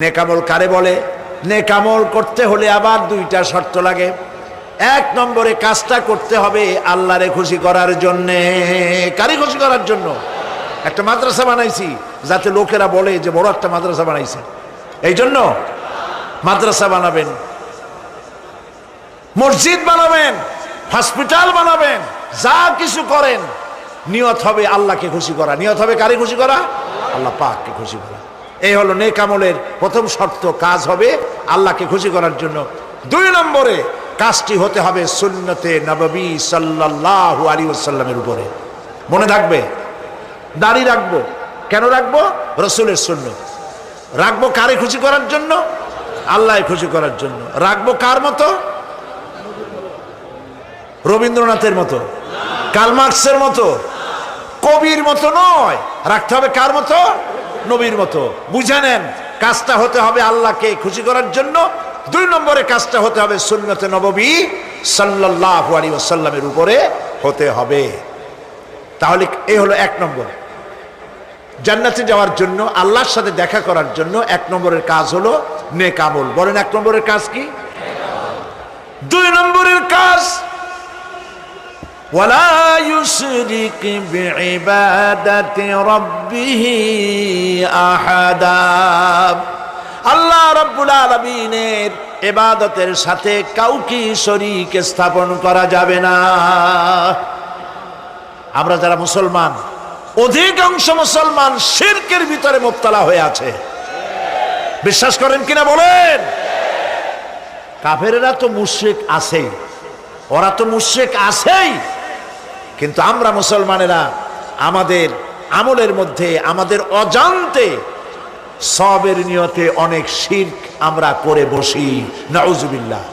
নেকামল কারে বলে? নেকামল করতে হলে আবার দুইটা শর্ত লাগে। এক নম্বরে কাজটা করতে হবে আল্লাহরে খুশি করার জন্যে। কারে খুশি করার জন্য? একটা মাদ্রাসা বানাইছি যাতে লোকেরা বলে যে বড় একটা মাদ্রাসা বানাইছে, এই জন্য মাদ্রাসা বানাবেন, মসজিদ বানাবেন, হসপিটাল বানাবেন, যা কিছু করেন নিয়ত হবে আল্লাহকে খুশি করা। নিয়ত হবে কারে খুশি করা? আল্লাহ পাককে খুশি করা। এই হলো নেক আমলের প্রথম শর্ত, কাজ হবে আল্লাহকে খুশি করার জন্য। দুই নম্বরে কাজটি হতে হবে সুন্নতে নববী সাল্লাল্লাহু আলাইহি ওয়াসাল্লামের উপরে। মনে থাকবে, দাড়ি রাখবো কেন রাখবো? রাসূলের সুন্নত। রাখবো কারে খুশি করার জন্য? আল্লাহ খুশি করার জন্য। রাখবো কার মতো? রবীন্দ্রনাথের মতো, কার্ল মার্কসের মতো, কবির মতো নয়। রাখতে হবে কার মতো? নবীর মতো। বুঝে নেন, কাজটা হতে হবে আল্লাহকে খুশি করার জন্য। দুই নম্বরে কাজটা হতে হবে সুন্নতে নববী সাল্লাল্লাহু আলাইহি ওয়াসাল্লামের উপরে হতে হবে। তাহলে এই হলো এক নম্বর। জান্নাতে যাওয়ার জন্য, আল্লাহর সাথে দেখা করার জন্য এক নম্বরের কাজ হলো নেক আমল। বলেন এক নম্বরের কাজ কি? দুই নম্বরের কাজ ওয়ালা ইউশরিক বিইবাদাতি রাব্বিহি আহাদা। আল্লাহ রাব্বুল আলামিনের ইবাদতের সাথে কাউকে শরীক স্থাপন করা যাবে না। আমরা যারা মুসলমান, অধিকাংশ মুসলমান শিরকের ভিতরে মুবতালা হয়ে আছে। বিশ্বাস করেন কিনা বলেন? কাফেরেরা তো মুশরিক আছেই, ওরা তো মুশরিক আছেই, কিন্তু আমরা মুসলমানেরা আমাদের আমলের মধ্যে আমাদের অজান্তে সওয়াবের নিয়তে অনেক শিরক আমরা করে বসি। নাউজুবিল্লাহ।